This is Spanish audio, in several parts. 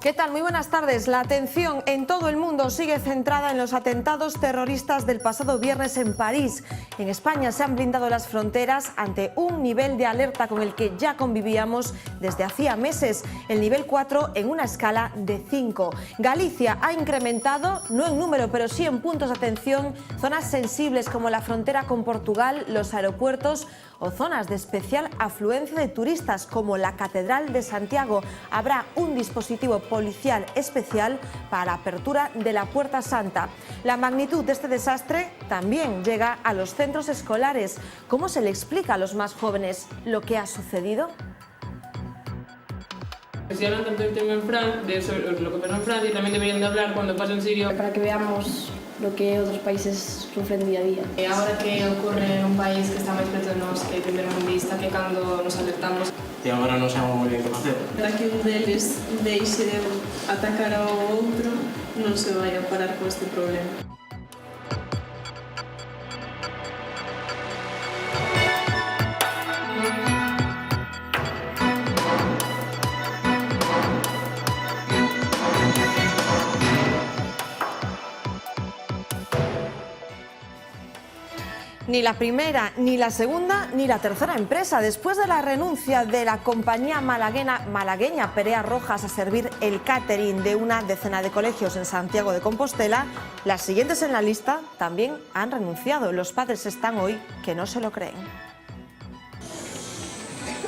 ¿Qué tal? Muy buenas tardes. La atención en todo el mundo sigue centrada en los atentados terroristas del pasado viernes en París. En España se han blindado las fronteras ante un nivel de alerta con el que ya convivíamos desde hacía meses, el nivel 4 en una escala de 5. Galicia ha incrementado, no en número, pero sí en puntos de atención, zonas sensibles como la frontera con Portugal, los aeropuertos o zonas de especial afluencia de turistas como la Catedral de Santiago. Habrá un dispositivo policial especial para la apertura de la Puerta Santa. La magnitud de este desastre también llega a los centros escolares. ¿Cómo se le explica a los más jóvenes lo que ha sucedido? Si hablan tanto del tema en Francia, de lo que pasó en Francia, también deberían de hablar cuando pasa en Siria. Para que veamos lo que otros países sufren día a día. Ahora que ocurre en un país que está máis preto de nós que primeirmundista, que cando nos alertamos. E agora non sabemos moi ben que facer. Para que un deles deixe de atacar ao outro, non se vai a parar con este problema. Ni la primera, ni la segunda, ni la tercera empresa. Después de la renuncia de la compañía malagueña Perea Rojas a servir el catering de una decena de colegios en Santiago de Compostela, las siguientes en la lista también han renunciado. Los padres están hoy que no se lo creen.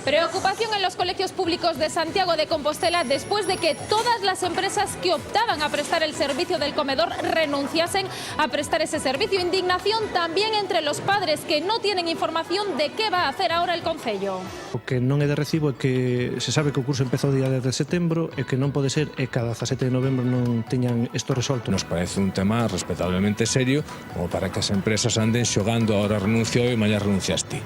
Preocupación en los colegios públicos de Santiago de Compostela después de que todas las empresas que optaban a prestar el servicio del comedor renunciasen a prestar ese servicio. Indignación también entre los padres que no tienen información de qué va a hacer ahora el Concello. O que non é de recibo é que se sabe que o curso empezou o día 10 de setembro e que non pode ser e cada 17 de novembro non teñan isto resolto. Nos parece un tema respetablemente serio como para que as empresas anden xogando ahora renuncio e mañá renuncias ti.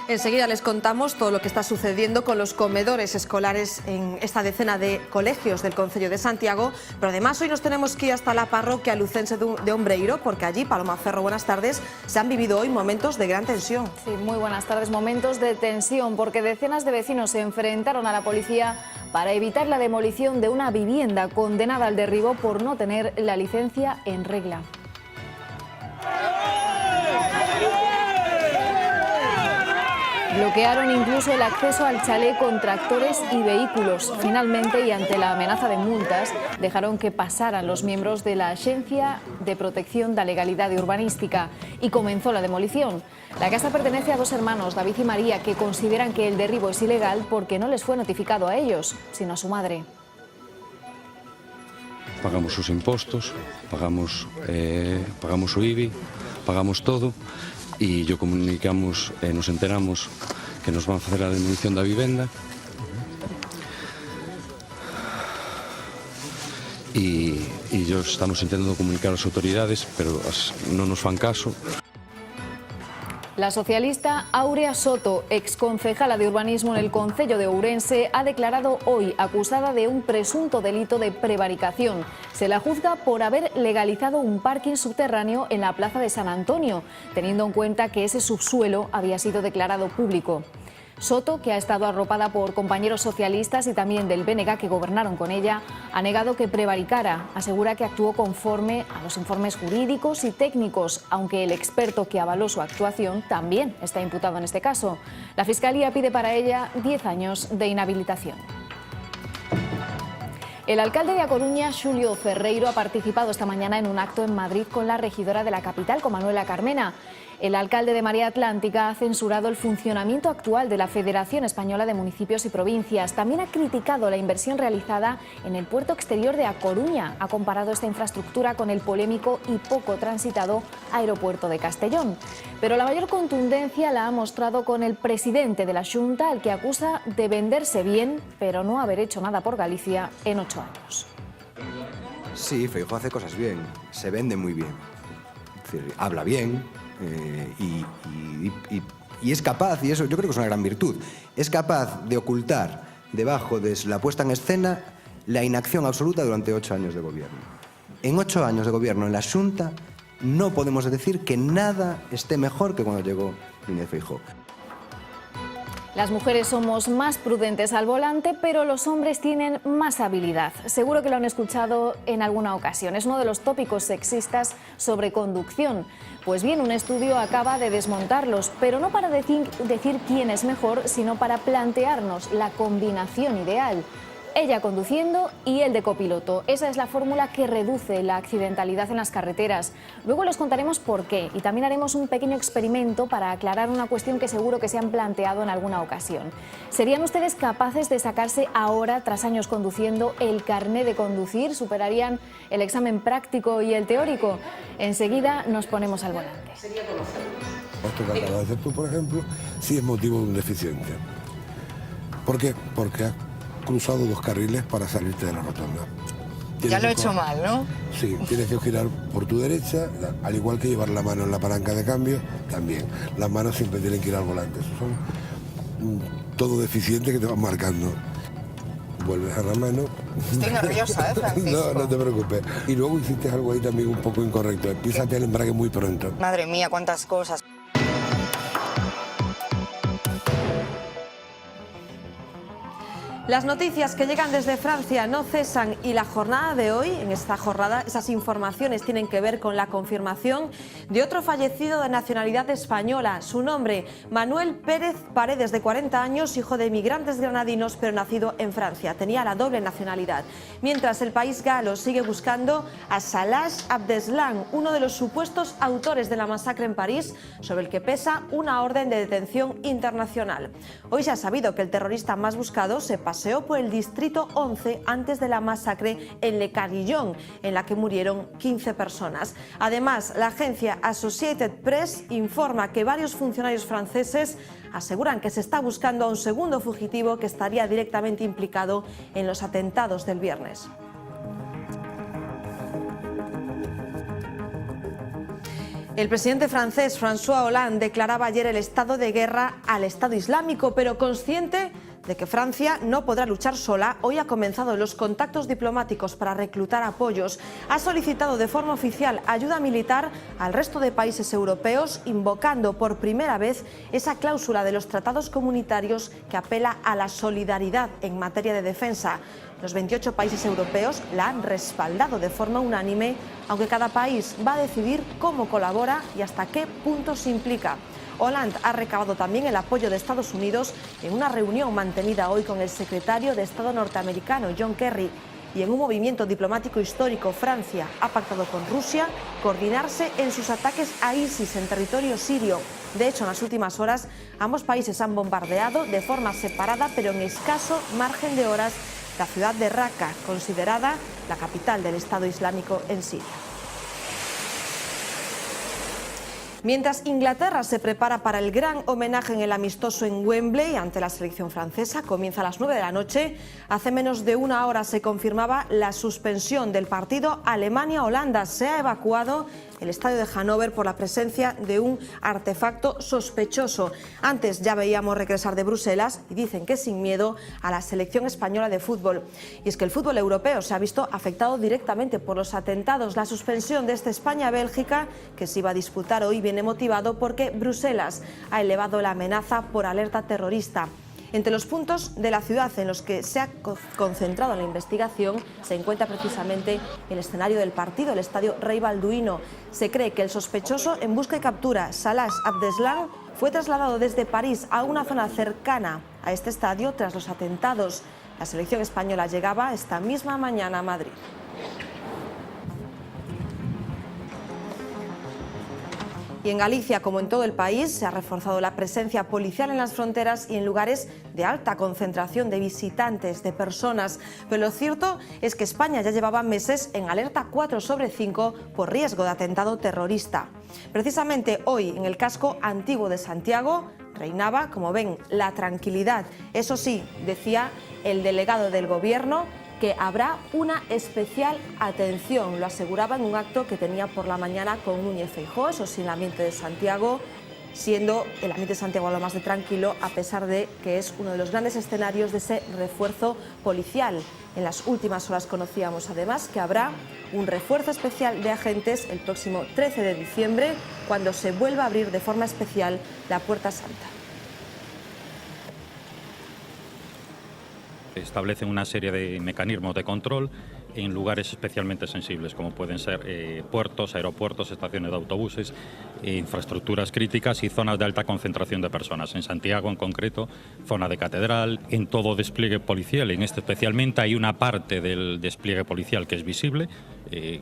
Enseguida les contamos todo lo que está sucediendo con los comedores escolares en esta decena de colegios del Concello de Santiago, pero además hoy nos tenemos que ir hasta la parroquia lucense de Ombreiro, porque allí, Paloma Ferro, buenas tardes, se han vivido hoy momentos de gran tensión. Sí, muy buenas tardes, momentos de tensión, porque decenas de vecinos se enfrentaron a la policía para evitar la demolición de una vivienda condenada al derribo por no tener la licencia en regla. Bloquearon incluso el acceso al chalet con tractores y vehículos. Finalmente, y ante la amenaza de multas, dejaron que pasaran los miembros de la Axencia de Protección da Legalidade Urbanística y comenzó la demolición. La casa pertenece a dos hermanos, David y María, que consideran que el derribo es ilegal porque no les fue notificado a ellos, sino a su madre. Pagamos sus impostos, pagamos su IBI, pagamos todo. E yo comunicamos, nos enteramos que nos van facer a demolición da vivenda e yo estamos intentando comunicar ás autoridades, pero non nos fan caso. La socialista Áurea Soto, exconcejala de urbanismo en el Concello de Ourense, ha declarado hoy acusada de un presunto delito de prevaricación. Se la juzga por haber legalizado un parking subterráneo en la plaza de San Antonio, teniendo en cuenta que ese subsuelo había sido declarado público. Soto, que ha estado arropada por compañeros socialistas y también del BNG que gobernaron con ella, ha negado que prevaricara. Asegura que actuó conforme a los informes jurídicos y técnicos, aunque el experto que avaló su actuación también está imputado en este caso. La Fiscalía pide para ella 10 años de inhabilitación. El alcalde de A Coruña, Xulio Ferreiro, ha participado esta mañana en un acto en Madrid con la regidora de la capital, con Manuela Carmena. El alcalde de Marea Atlántica ha censurado el funcionamiento actual de la Federación Española de Municipios y Provincias. También ha criticado la inversión realizada en el puerto exterior de A Coruña. Ha comparado esta infraestructura con el polémico y poco transitado aeropuerto de Castellón. Pero la mayor contundencia la ha mostrado con el presidente de la Xunta, al que acusa de venderse bien, pero no haber hecho nada por Galicia en 8 años. Sí, Feijóo hace cosas bien, se vende muy bien. Es decir, habla bien. Y es capaz, y eso yo creo que es una gran virtud, es capaz de ocultar debajo de la puesta en escena la inacción absoluta durante 8 años de gobierno. En 8 años de gobierno en la Xunta no podemos decir que nada esté mejor que cuando llegó Núñez Feijóo. Las mujeres somos más prudentes al volante, pero los hombres tienen más habilidad. Seguro que lo han escuchado en alguna ocasión. Es uno de los tópicos sexistas sobre conducción. Pues bien, un estudio acaba de desmontarlos, pero no para decir quién es mejor, sino para plantearnos la combinación ideal. Ella conduciendo y él de copiloto. Esa es la fórmula que reduce la accidentalidad en las carreteras. Luego les contaremos por qué y también haremos un pequeño experimento para aclarar una cuestión que seguro que se han planteado en alguna ocasión. ¿Serían ustedes capaces de sacarse ahora, tras años conduciendo, el carné de conducir? ¿Superarían el examen práctico y el teórico? Enseguida nos ponemos al volante. Esto que acabas de hacer tú, por ejemplo, sí es motivo de un deficiente. ¿Por qué? Porque has cruzado 2 carriles para salirte de la rotonda. Ya lo he hecho mal, ¿no? Sí, tienes que girar por tu derecha, al igual que llevar la mano en la palanca de cambio, también. Las manos siempre tienen que ir al volante. Eso son todo deficientes que te van marcando. Vuelves a la mano. Estoy nerviosa, Francisco? No te preocupes. Y luego hiciste algo ahí también un poco incorrecto. Písate el embrague muy pronto. Madre mía, cuántas cosas. Las noticias que llegan desde Francia no cesan y la jornada de hoy, en esta jornada, esas informaciones tienen que ver con la confirmación de otro fallecido de nacionalidad española. Su nombre, Manuel Pérez Paredes, de 40 años, hijo de migrantes granadinos, pero nacido en Francia. Tenía la doble nacionalidad. Mientras el país galo sigue buscando a Salah Abdeslam, uno de los supuestos autores de la masacre en París, sobre el que pesa una orden de detención internacional. Hoy se ha sabido que el terrorista más buscado se paseó por el distrito 11 antes de la masacre en Le Carillon, en la que murieron 15 personas. Además, la agencia Associated Press informa que varios funcionarios franceses aseguran que se está buscando a un segundo fugitivo que estaría directamente implicado en los atentados del viernes. El presidente francés François Hollande declaraba ayer el estado de guerra al Estado Islámico, pero consciente de que Francia no podrá luchar sola, hoy ha comenzado los contactos diplomáticos para reclutar apoyos. Ha solicitado de forma oficial ayuda militar al resto de países europeos, invocando por primera vez esa cláusula de los tratados comunitarios que apela a la solidaridad en materia de defensa. Los 28 países europeos la han respaldado de forma unánime, aunque cada país va a decidir cómo colabora y hasta qué punto se implica. Hollande ha recabado también el apoyo de Estados Unidos en una reunión mantenida hoy con el secretario de Estado norteamericano, John Kerry. Y en un movimiento diplomático histórico, Francia ha pactado con Rusia coordinarse en sus ataques a ISIS en territorio sirio. De hecho, en las últimas horas, ambos países han bombardeado de forma separada, pero en escaso margen de horas, la ciudad de Raqqa, considerada la capital del Estado Islámico en Siria. Mientras Inglaterra se prepara para el gran homenaje en el amistoso en Wembley ante la selección francesa, comienza a las 9 de la noche. Hace menos de una hora se confirmaba la suspensión del partido Alemania-Holanda. Se ha evacuado el estadio de Hannover por la presencia de un artefacto sospechoso. Antes ya veíamos regresar de Bruselas y dicen que sin miedo a la selección española de fútbol. Y es que el fútbol europeo se ha visto afectado directamente por los atentados. La suspensión de este España-Bélgica, que se iba a disputar hoy, viene motivado porque Bruselas ha elevado la amenaza por alerta terrorista. Entre los puntos de la ciudad en los que se ha concentrado la investigación se encuentra precisamente el escenario del partido, el estadio Rey Balduino. Se cree que el sospechoso en busca y captura, Salah Abdeslam, fue trasladado desde París a una zona cercana a este estadio tras los atentados. La selección española llegaba esta misma mañana a Madrid. Y en Galicia, como en todo el país, se ha reforzado la presencia policial en las fronteras y en lugares de alta concentración de visitantes, de personas. Pero lo cierto es que España ya llevaba meses en alerta 4/5 por riesgo de atentado terrorista. Precisamente hoy, en el casco antiguo de Santiago, reinaba, como ven, la tranquilidad. Eso sí, decía el delegado del Gobierno, que habrá una especial atención. Lo aseguraba en un acto que tenía por la mañana con Núñez Feijóo, eso sí, el ambiente de Santiago, siendo el ambiente de Santiago lo más de tranquilo, a pesar de que es uno de los grandes escenarios de ese refuerzo policial. En las últimas horas conocíamos además que habrá un refuerzo especial de agentes el próximo 13 de diciembre, cuando se vuelva a abrir de forma especial la Puerta Santa. Establecen una serie de mecanismos de control en lugares especialmente sensibles, como pueden ser puertos, aeropuertos, estaciones de autobuses, infraestructuras críticas y zonas de alta concentración de personas. En Santiago, en concreto, zona de catedral, en todo despliegue policial, en este especialmente, hay una parte del despliegue policial que es visible,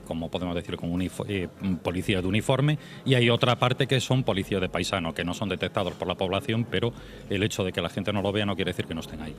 como podemos decir, con policía de uniforme, y hay otra parte que son policías de paisano, que no son detectados por la población, pero el hecho de que la gente no lo vea no quiere decir que no estén ahí.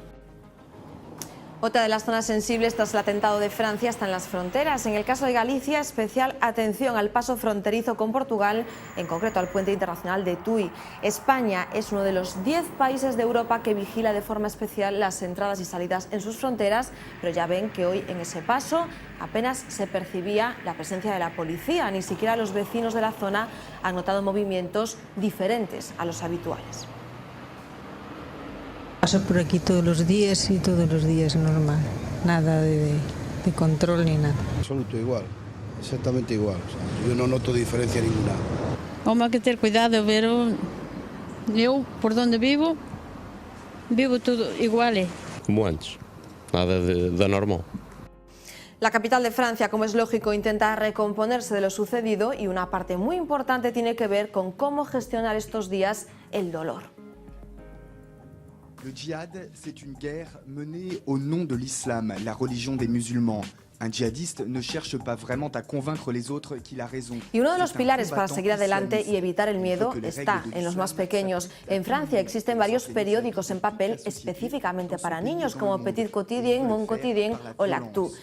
Otra de las zonas sensibles tras el atentado de Francia está en las fronteras. En el caso de Galicia, especial atención al paso fronterizo con Portugal, en concreto al puente internacional de Tui. España es uno de los 10 países de Europa que vigila de forma especial las entradas y salidas en sus fronteras, pero ya ven que hoy en ese paso apenas se percibía la presencia de la policía. Ni siquiera los vecinos de la zona han notado movimientos diferentes a los habituales. Paso por aquí todos los días y todos los días normal, nada de control ni nada. Absoluto igual, exactamente igual, o sea, yo no noto diferencia ninguna. Vamos a que ter cuidado, pero yo por donde vivo todo igual. Como antes, nada de normal. La capital de Francia, como es lógico, intenta recomponerse de lo sucedido y una parte muy importante tiene que ver con cómo gestionar estos días el dolor. Le djihad, c'est une guerre menée au nom de l'islam, la religion des musulmans. Un djihadiste ne cherche pas vraiment à convaincre les autres qu'il a raison. Y uno de los pilares para seguir adelante y evitar el miedo está en los más pequeños. En Francia existen varios periódicos en papel específicamente para niños, como Petit Quotidien, Mon Quotidien o L'Actu.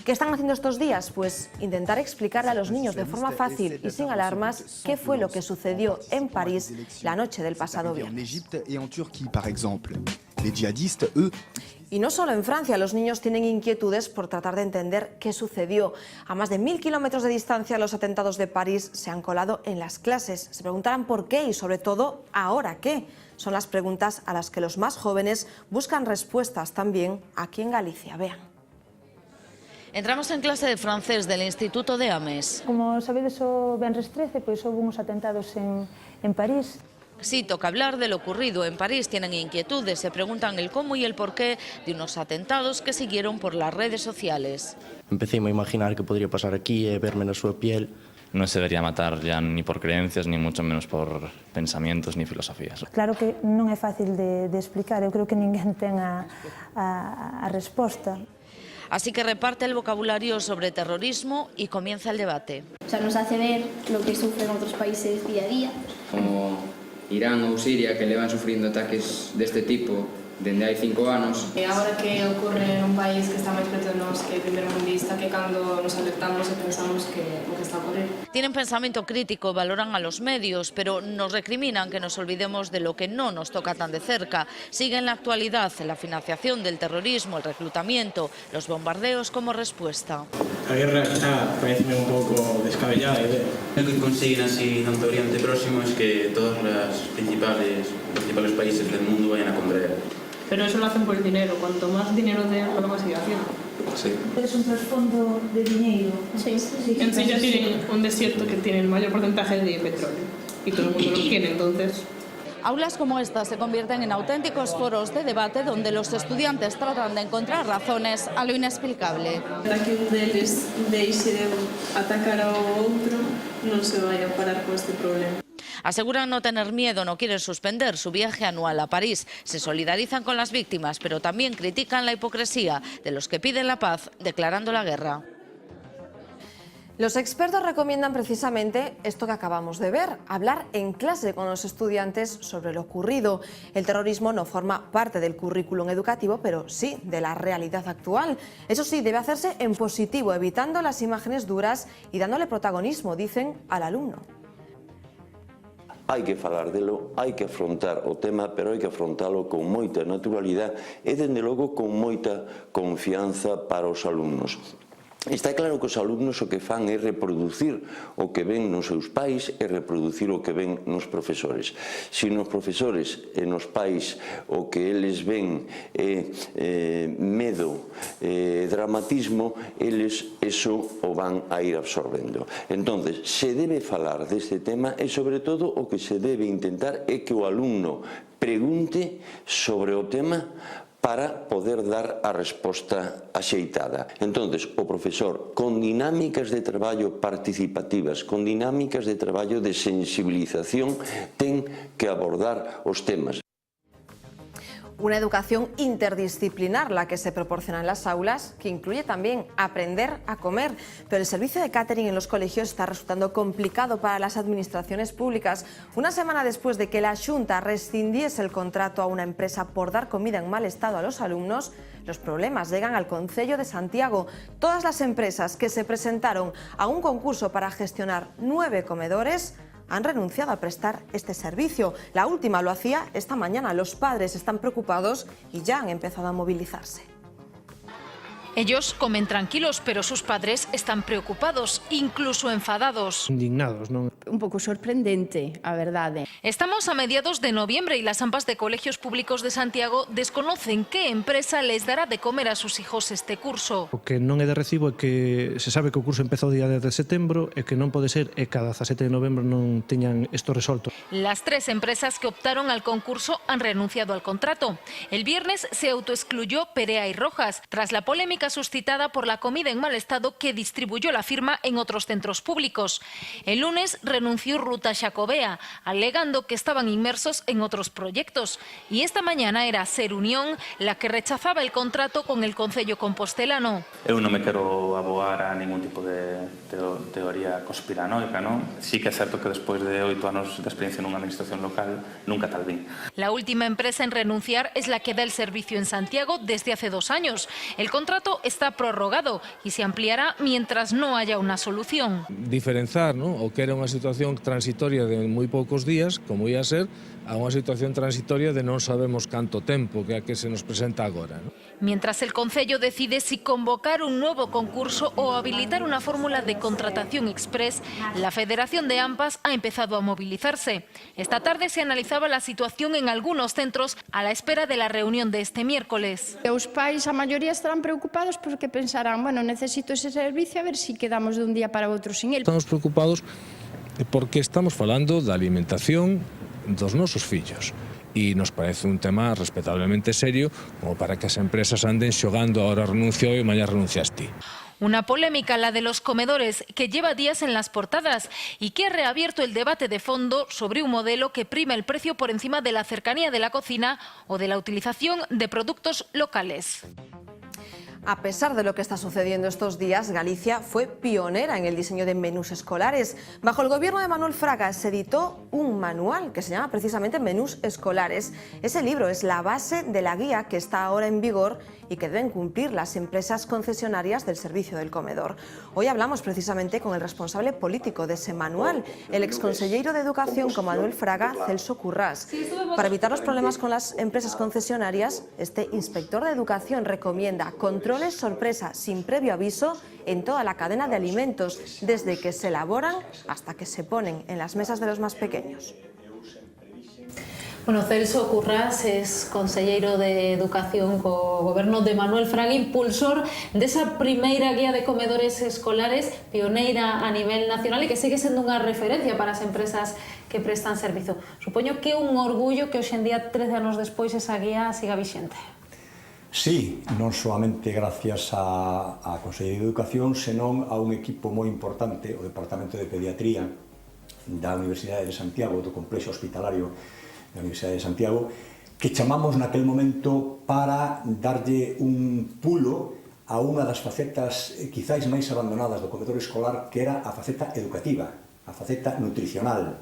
¿Qué están haciendo estos días? Pues intentar explicarle a los niños de forma fácil y sin alarmas qué fue lo que sucedió en París la noche del pasado viernes. Y no solo en Francia, los niños tienen inquietudes por tratar de entender qué sucedió. A más de 1000 kilómetros de distancia, los atentados de París se han colado en las clases. Se preguntarán por qué y, sobre todo, ¿ahora qué? Son las preguntas a las que los más jóvenes buscan respuestas también aquí en Galicia. Vean. Entramos en clase de francés del Instituto de Ames. Como sabedes, o venres 13, pois houve uns atentados en París. Sí, toca hablar de lo ocurrido en París. Tienen inquietudes, se preguntan el cómo y el porqué de unos atentados que siguieron por las redes sociales. Empecé a imaginar que podría pasar aquí e verme na súa piel. No se debería matar ya ni por creencias, ni mucho menos por pensamientos ni filosofías. Claro que non é fácil de explicar, eu creo que ninguén ten a resposta. Así que reparte el vocabulario sobre terrorismo y comienza el debate. O sea, nos hace ver lo que sufren otros países día a día. Como Irán ou Siria, que levan sufrindo ataques deste tipo dende hai 5 anos. Ahora que ocurre en un país que está máis preto de nós que primermundista, que cando nos alertamos e pensamos que o que está a ocurrir. Tienen pensamiento crítico, valoran a los medios, pero nos recriminan que nos olvidemos de lo que no nos toca tan de cerca. Sigue en la actualidad la financiación del terrorismo, el reclutamiento, los bombardeos como respuesta. A guerra está, parece un pouco descabellada a idea. Lo que consiguen así, tanto Oriente Próximo, es que todos los principales países del mundo vayan a comprar. Pero eso lo hacen por el dinero. Cuanto más dinero den, lo van a seguir haciendo. Sí. Es un trasfondo de dinero. Sí. En sí ya tienen un desierto que tiene el mayor porcentaje de petróleo. Y todo el mundo lo quiere, entonces. Aulas como esta se convierten en auténticos foros de debate donde los estudiantes tratan de encontrar razones a lo inexplicable. Para que un deles deixe de atacar ao outro, non se vai a parar con este problema. Aseguran no tener miedo, no quieren suspender su viaje anual a París. Se solidarizan con las víctimas, pero también critican la hipocresía de los que piden la paz declarando la guerra. Los expertos recomiendan precisamente esto que acabamos de ver, hablar en clase con los estudiantes sobre lo ocurrido. El terrorismo no forma parte del currículum educativo, pero sí de la realidad actual. Eso sí, debe hacerse en positivo, evitando las imágenes duras y dándole protagonismo, dicen, al alumno. Hai que falar delo, hai que afrontar o tema, pero hai que afrontalo con moita naturalidade e, dende logo, con moita confianza para os alumnos. Está claro que os alumnos o que fan é reproducir o que ven nos seus pais e reproducir o que ven nos profesores. Se nos profesores e nos pais o que eles ven é medo e dramatismo, eles eso o van a ir absorbendo. Entonces, se debe falar deste tema e, sobre todo, o que se debe intentar é que o alumno pregunte sobre o tema para poder dar a resposta axeitada. Entonces, o profesor, con dinámicas de traballo participativas, con dinámicas de traballo de sensibilización, ten que abordar os temas. Una educación interdisciplinar la que se proporciona en las aulas, que incluye también aprender a comer. Pero el servicio de catering en los colegios está resultando complicado para las administraciones públicas. Una semana después de que la Xunta rescindiese el contrato a una empresa por dar comida en mal estado a los alumnos, los problemas llegan al Concello de Santiago. Todas las empresas que se presentaron a un concurso para gestionar 9 comedores han renunciado a prestar este servicio. La última lo hacía esta mañana. Los padres están preocupados y ya han empezado a movilizarse. Ellos comen tranquilos, pero sus padres están preocupados, incluso enfadados. Indignados, ¿no? Un pouco sorprendente, a verdade. Estamos a mediados de noviembre y las AMPAs de colegios públicos de Santiago desconocen qué empresa les dará de comer a sus hijos este curso. O que non é de recibo é que se sabe que o curso empezou o día 10 de setembro e que non pode ser e cada 17 de novembro non teñan isto resolto. Las 3 empresas que optaron al concurso han renunciado al contrato. El viernes se autoexcluyó Perea y Rojas tras la polémica suscitada por la comida en mal estado que distribuyó la firma en otros centros públicos. El lunes renunció Ruta Xacobea, alegando que estaban inmersos en otros proyectos. Y esta mañana era Ser Unión la que rechazaba el contrato con el Concello compostelano. Eu non me quero abogar a ningún tipo de teoría conspiranoica, non? Sí que é certo que despois de 8 anos de experiencia nunha administración local nunca tal vin. La última empresa en renunciar es la que da el servicio en Santiago desde hace 2 años. El contrato está prorrogado y se ampliará mientras no haya una solución. Diferenzar, ¿no? O que era unha situación transitoria de moi poucos días, como ia ser, a unha situación transitoria de non sabemos canto tempo, que é a que se nos presenta agora, ¿no? Mientras el Concello decide si convocar un nuevo concurso o habilitar una fórmula de contratación express, la Federación de AMPAs ha empezado a movilizarse. Esta tarde se analizaba la situación en algunos centros a la espera de la reunión de este miércoles. Os pais, a maioría, estarán preocupados porque pensarán, bueno, necesito ese servicio, a ver si quedamos de un día para outro sin él. Estamos preocupados porque estamos falando da alimentación dos nosos fillos. E nos parece un tema respetablemente serio como para que as empresas anden xogando ahora renuncio e mañá renuncias ti. Una polémica, la de los comedores, que lleva días en las portadas y que ha reabierto el debate de fondo sobre un modelo que prima el precio por encima de la cercanía de la cocina o de la utilización de productos locales. A pesar de lo que está sucediendo estos días, Galicia fue pionera en el diseño de menús escolares. Bajo el gobierno de Manuel Fraga se editó un manual que se llama precisamente Menús Escolares. Ese libro es la base de la guía que está ahora en vigor y que deben cumplir las empresas concesionarias del servicio del comedor. Hoy hablamos precisamente con el responsable político de ese manual, el exconsellero de Educación con Manuel Fraga, Celso Currás. Para evitar los problemas con las empresas concesionarias, este inspector de Educación recomienda controles sorpresa sin previo aviso en toda la cadena de alimentos, desde que se elaboran hasta que se ponen en las mesas de los más pequeños. Bueno, Celso Currás es conselleiro de Educación co goberno de Manuel Fraga, impulsor desa primeira guía de comedores escolares, pioneira a nivel nacional e que segue sendo unha referencia para as empresas que prestan servizo. Supoño que é un orgullo que hoxe en día, 13 anos despois, esa guía siga vixente. Sí, non solamente gracias a Consellería de Educación, senón a un equipo moi importante, o Departamento de Pediatría da Universidade de Santiago, do Complexo Hospitalario da Universidade de Santiago, que chamamos naquel momento para darlle un pulo a unha das facetas quizáis máis abandonadas do comedor escolar, que era a faceta educativa, a faceta nutricional.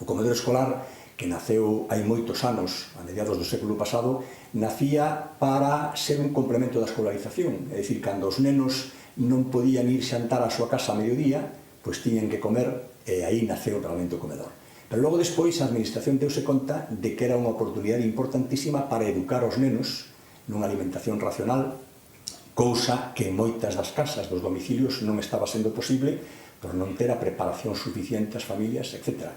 O comedor escolar, que naceu hai moitos anos, a mediados do século pasado, nacía para ser un complemento da escolarización, é dicir, cando os nenos non podían ir xantar á súa casa a mediodía, pois tiñen que comer, e aí naceu realmente o comedor. Pero logo despois a administración deuse conta de que era unha oportunidade importantísima para educar os nenos nunha alimentación racional, cousa que en moitas das casas dos domicilios non estaba sendo posible por non ter a preparación suficiente as familias, etc.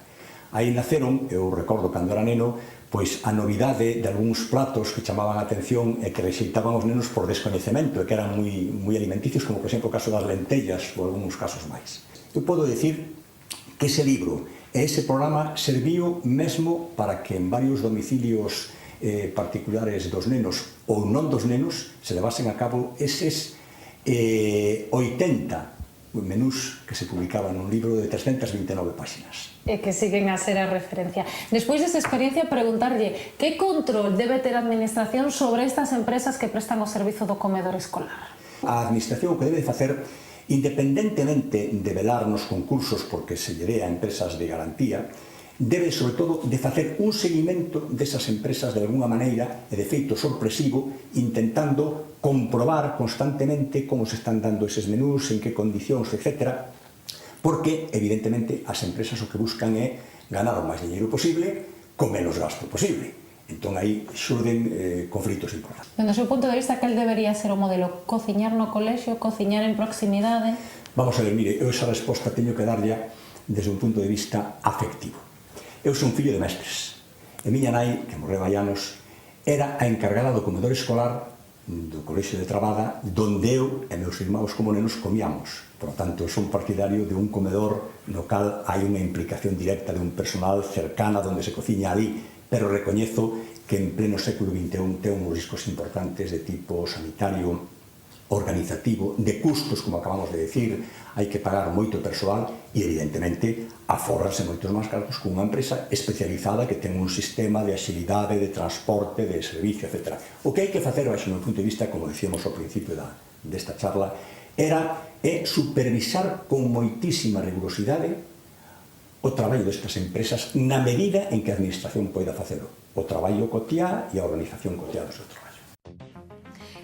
Aí naceron, eu recordo cando era neno, pois a novidade de algúns platos que chamaban a atención e que rexeitaban os nenos por descoñecemento e que eran moi alimenticios, como por exemplo o caso das lentellas ou algúns casos máis. Eu podo dicir que ese libro e ese programa serviu mesmo para que en varios domicilios particulares dos nenos ou non dos nenos se levasen a cabo eses 80 menús que se publicaban nun libro de 329 páxinas. E que siguen a ser a referencia. Despois desa experiencia, preguntarlle que control debe ter a Administración sobre estas empresas que prestan o servizo do comedor escolar? A Administración o que debe facer, independentemente de velar nos concursos porque se lle dé a empresas de garantía, debe, sobre todo, de facer un seguimento desas empresas de alguna maneira e de feito sorpresivo, intentando comprobar constantemente como se están dando eses menús, en que condicións, etc. Porque, evidentemente, as empresas o que buscan é ganar o máis dinheiro posible con menos gasto posible. Entón, aí xurden conflitos importantes. Dende o seu punto de vista, cal debería ser o modelo? Cociñar no colexio, cociñar en proximidade? Vamos a ver, mire, eu esa resposta teño que darlle desde un punto de vista afectivo. Eu son fillo de mestres. E miña nai, que morreu hai anos, era a encargada do comedor escolar do colexio de Trabada, donde eu e meus irmãos como nenos comíamos. Por lo tanto, eu son partidario de un comedor no cal hai unha implicación directa de un personal cercana donde se cociña ali, pero recoñezo que en pleno século XXI ten uns riscos importantes de tipo sanitario, organizativo, de custos, como acabamos de decir, hai que pagar moito persoal e, evidentemente, aforrarse moitos máis cargos con unha empresa especializada que ten un sistema de axilidade, de transporte, de servicio, etc. O que hai que facer, baixo o meu punto de vista, como decíamos ao principio desta charla, é supervisar con moitísima rigurosidade o traballo destas empresas na medida en que a Administración poida facelo. O traballo cotiá e a organización cotiá do seu traballo.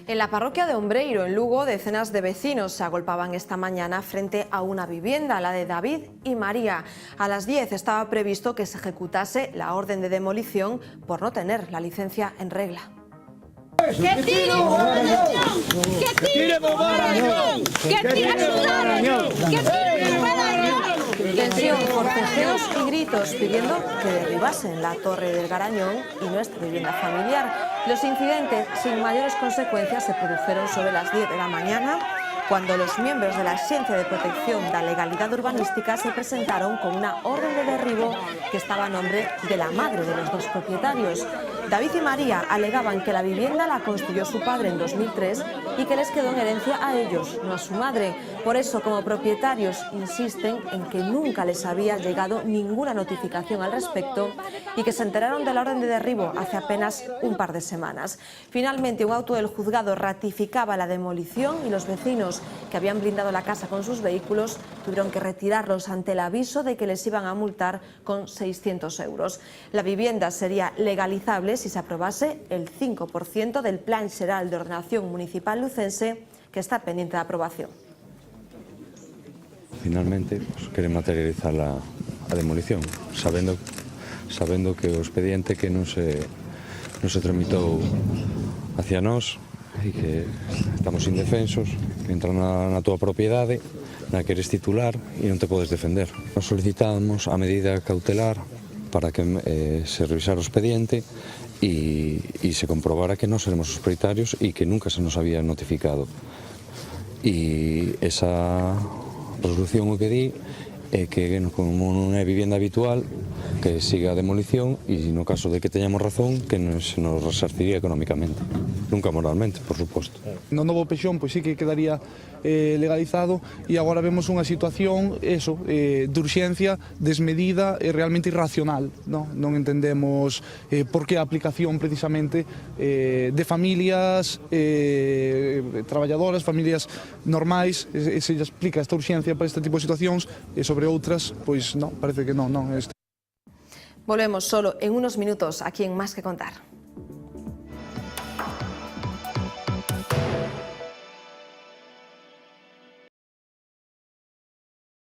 En la parroquia de Ombreiro, en Lugo, decenas de vecinos se agolpaban esta mañana frente a una vivienda, la de David y María. A las 10 estaba previsto que se ejecutase la orden de demolición por no tener la licencia en regla. ¡Que tire Bobarañón! ¡Que tire Bobarañón! ¡Que tire Bobarañón! ¡Que tire Bobarañón! Tensión, forcejeos y gritos pidiendo que derribasen la torre del Garañón y nuestra vivienda familiar. Los incidentes sin mayores consecuencias se produjeron sobre las 10 de la mañana, cuando los miembros de la Axencia de Protección da Legalidad Urbanística se presentaron con una orden de derribo que estaba a nombre de la madre de los dos propietarios. David y María alegaban que la vivienda la construyó su padre en 2003 y que les quedó en herencia a ellos, no a su madre. Por eso, como propietarios, insisten en que nunca les había llegado ninguna notificación al respecto y que se enteraron de la orden de derribo hace apenas un par de semanas. Finalmente, un auto del juzgado ratificaba la demolición y los vecinos que habían blindado la casa con sus vehículos tuvieron que retirarlos ante el aviso de que les iban a multar con 600 euros. La vivienda sería legalizable si se aprobase el 5% del Plan Xeral de Ordenación Municipal lucense, que está pendiente de aprobación. Finalmente, pues, queren materializar a demolición, sabendo que o expediente que non se tramitou hacia nós e que estamos indefensos, que entran na tua propiedade, na que eres titular e non te podes defender. Nos solicitamos a medida cautelar para que se revisara o expediente e se comprobara que non seremos os propietarios e que nunca se nos había notificado. E esa resolución o que di é que, como non é vivienda habitual, que siga a demolición e, no caso de que teñamos razón, que se nos resarciría económicamente. Nunca moralmente, por suposto. No novo Pexón, pois sí que quedaría legalizado e agora vemos unha situación de urxencia desmedida e realmente irracional. Non entendemos por que a aplicación precisamente de familias traballadoras, familias normais, se explica esta urxencia para este tipo de situacións e sobre outras, pois non, parece que non. Volvemos solo en unos minutos aquí en Más que Contar.